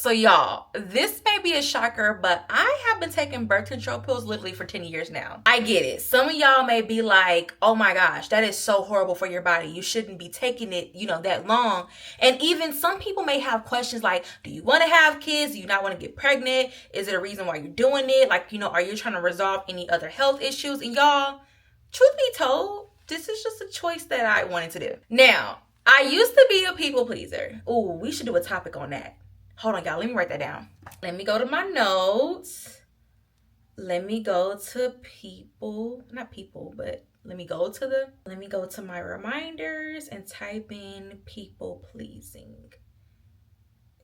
So y'all, this may be a shocker, but I have been taking birth control pills literally for 10 years now. I get it. Some of y'all may be like, oh my gosh, that is so horrible for your body. You shouldn't be taking it, that long. And even some people may have questions like, do you want to have kids? Do you not want to get pregnant? Is it a reason why you're doing it? Like, are you trying to resolve any other health issues? And y'all, truth be told, this is just a choice that I wanted to do. Now, I used to be a people pleaser. Ooh, we should do a topic on that. Hold on, y'all. Let me write that down. Let me go to my notes. Let me go to let me go to my reminders and type in people pleasing.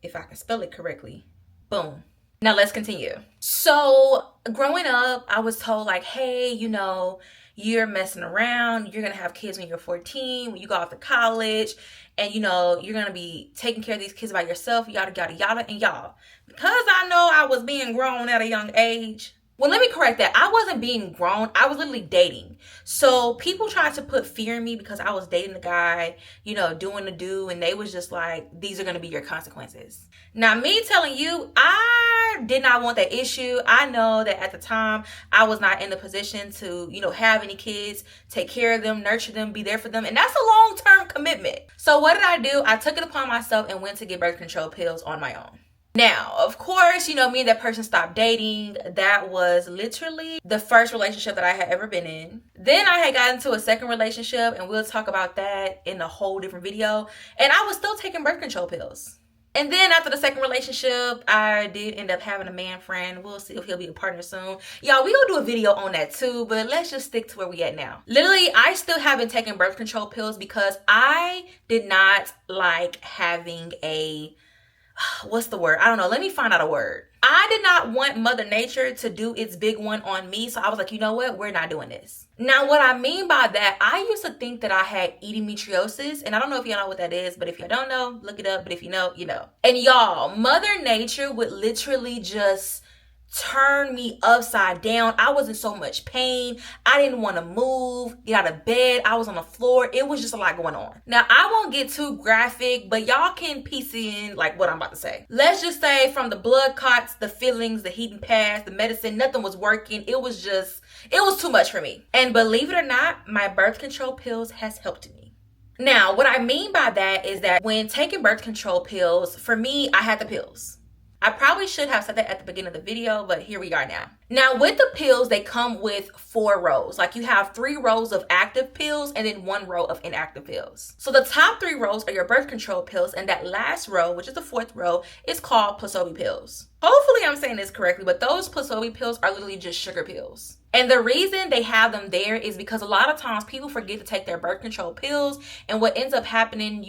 If I can spell it correctly. Boom. Now let's continue. So growing up, I was told like, hey, you're messing around. You're going to have kids when you're 14, when you go off to college. And, you're going to be taking care of these kids by yourself, yada, yada, yada. And y'all, because I know I was being grown at a young age. Well, let me correct that. I wasn't being grown. I was literally dating. So people tried to put fear in me because I was dating the guy, doing the do. And they was just like, these are going to be your consequences. Now, me telling you, I did not want that issue. I know that at the time, I was not in the position to, have any kids, take care of them, nurture them, be there for them. And that's a long-term commitment. So what did I do? I took it upon myself and went to get birth control pills on my own. Now, of course, me and that person stopped dating. That was literally the first relationship that I had ever been in. Then I had gotten into a second relationship, and we'll talk about that in a whole different video. And I was still taking birth control pills. And then after the second relationship, I did end up having a man friend. We'll see if he'll be a partner soon. Y'all, we gonna do a video on that too, but let's just stick to where we at now. Literally, I still haven't taken birth control pills because I did not like having what's the word? I don't know. Let me find out a word. I did not want Mother Nature to do its big one on me. So I was like, you know what? We're not doing this. Now, what I mean by that, I used to think that I had endometriosis. And I don't know if y'all know what that is, but if you don't know, look it up. But if you know, you know. And y'all, Mother Nature would literally just turn me upside down. I was in so much pain. I didn't want to move, get out of bed. I was on the floor. It was just a lot going on. Now, I won't get too graphic, but y'all can piece in like what I'm about to say. Let's just say from the blood clots, the feelings, the heating pads, the medicine, nothing was working. It was too much for me. And believe it or not, my birth control pills has helped me. Now, what I mean by that is that when taking birth control pills, for me, I had the pills. I probably should have said that at the beginning of the video, but here we are now. Now, with the pills, they come with 4 rows. Like you have 3 rows of active pills and then 1 row of inactive pills. So the top 3 rows are your birth control pills, and that last row, which is the 4th row, is called Plavix pills. Hopefully I'm saying this correctly, but those Plavix pills are literally just sugar pills. And the reason they have them there is because a lot of times people forget to take their birth control pills, and what ends up happening,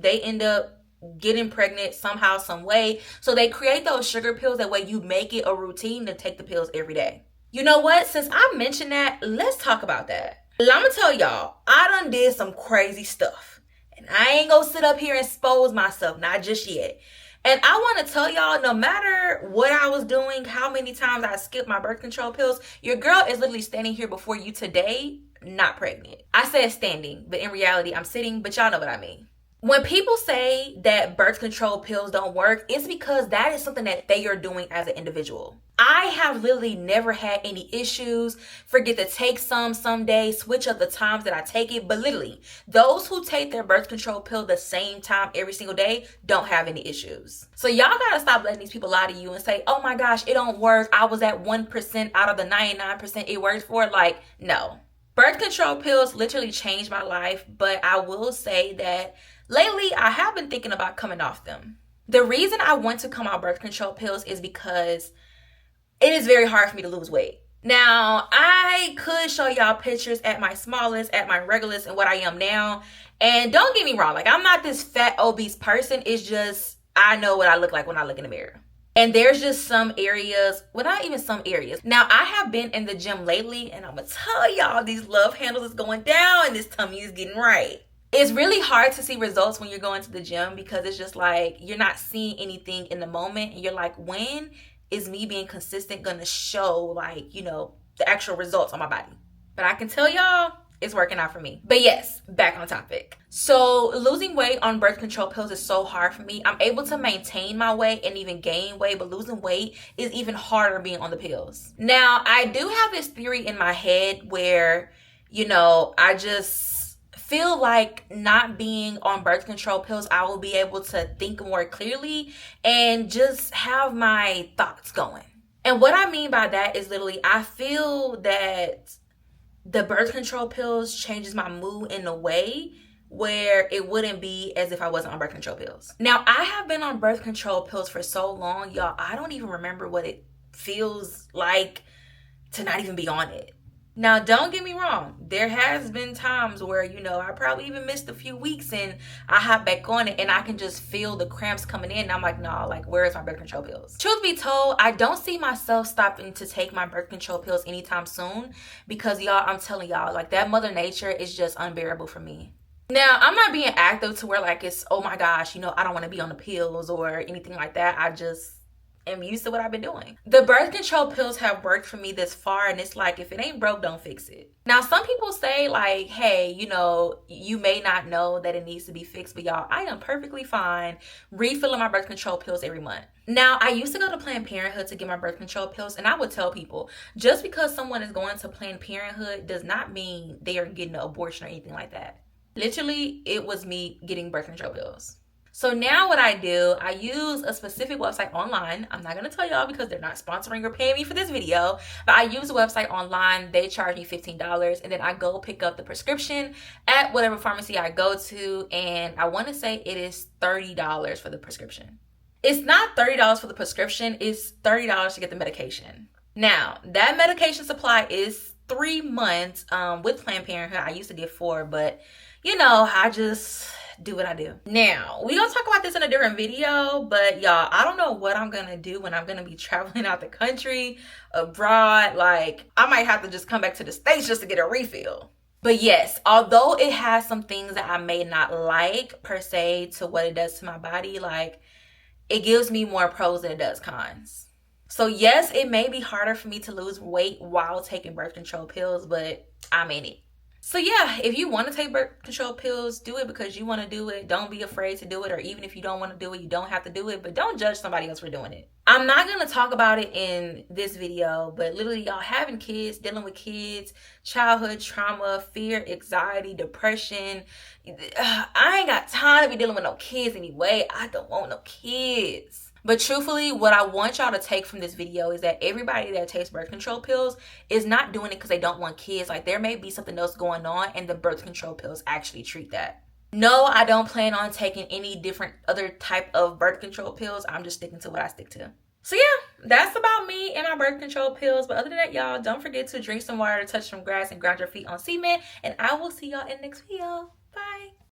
they end up getting pregnant somehow, some way. So they create those sugar pills. That way you make it a routine to take the pills every day. You know what? Since I mentioned that, let's talk about that. I'm gonna tell y'all, I done did some crazy stuff. And I ain't gonna sit up here and expose myself, not just yet. And I want to tell y'all, no matter what I was doing, how many times I skipped my birth control pills, your girl is literally standing here before you today, not pregnant. I said standing, but in reality, I'm sitting, but y'all know what I mean. When people say that birth control pills don't work, it's because that is something that they are doing as an individual. I have literally never had any issues. Forget to take some days, switch up the times that I take it. But literally, those who take their birth control pill the same time every single day don't have any issues. So y'all gotta stop letting these people lie to you and say, oh my gosh, it don't work. I was at 1% out of the 99% it works for. Like, no. Birth control pills literally changed my life, but I will say that lately, I have been thinking about coming off them. The reason I want to come off birth control pills is because it is very hard for me to lose weight. Now, I could show y'all pictures at my smallest, at my regularest, and what I am now. And don't get me wrong, like I'm not this fat, obese person. It's just, I know what I look like when I look in the mirror. And there's just some areas, well, not even some areas. Now, I have been in the gym lately, and I'm going to tell y'all, these love handles is going down, and this tummy is getting right. It's really hard to see results when you're going to the gym because it's just like you're not seeing anything in the moment. And you're like, when is me being consistent going to show like, the actual results on my body? But I can tell y'all, it's working out for me. But yes, back on topic. So losing weight on birth control pills is so hard for me. I'm able to maintain my weight and even gain weight, but losing weight is even harder being on the pills. Now, I do have this theory in my head where, I just feel like not being on birth control pills, I will be able to think more clearly and just have my thoughts going. And what I mean by that is literally, I feel that the birth control pills changes my mood in a way where it wouldn't be as if I wasn't on birth control pills. Now, I have been on birth control pills for so long, y'all, I don't even remember what it feels like to not even be on it. Now, don't get me wrong. There has been times where, I probably even missed a few weeks and I hop back on it and I can just feel the cramps coming in. And I'm like, nah, where is my birth control pills? Truth be told, I don't see myself stopping to take my birth control pills anytime soon because, y'all, I'm telling y'all, that mother nature is just unbearable for me. Now, I'm not being active to where it's, oh my gosh, I don't want to be on the pills or anything like that. I just am used to what I've been doing. The birth control pills have worked for me this far, and it's if it ain't broke, don't fix it. Now, some people say hey, you may not know that it needs to be fixed, but y'all, I am perfectly fine refilling my birth control pills every month. Now, I used to go to Planned Parenthood to get my birth control pills, and I would tell people, just because someone is going to Planned Parenthood does not mean they are getting an abortion or anything like that. Literally, it was me getting birth control pills. So now what I do, I use a specific website online. I'm not going to tell y'all because they're not sponsoring or paying me for this video, but I use a website online. They charge me $15 and then I go pick up the prescription at whatever pharmacy I go to, and I want to say it is $30 for the prescription. It's not $30 for the prescription, it's $30 to get the medication. Now, that medication supply is 3 months with Planned Parenthood. I used to get 4, but I just do what I do. Now, we're gonna talk about this in a different video, but y'all, I don't know what I'm gonna do when I'm gonna be traveling out the country, abroad. I might have to just come back to the States just to get a refill. But yes, although it has some things that I may not like per se to what it does to my body, it gives me more pros than it does cons. So yes, it may be harder for me to lose weight while taking birth control pills, but I'm in it. So yeah, if you want to take birth control pills, do it because you want to do it. Don't be afraid to do it. Or even if you don't want to do it, you don't have to do it. But don't judge somebody else for doing it. I'm not going to talk about it in this video, but literally, y'all, having kids, dealing with kids, childhood trauma, fear, anxiety, depression. I ain't got time to be dealing with no kids anyway. I don't want no kids. But truthfully, what I want y'all to take from this video is that everybody that takes birth control pills is not doing it because they don't want kids. There may be something else going on, and the birth control pills actually treat that. No, I don't plan on taking any different other type of birth control pills. I'm just sticking to what I stick to. So yeah, that's about me and my birth control pills. But other than that, y'all, don't forget to drink some water, touch some grass, and ground your feet on cement. And I will see y'all in the next video.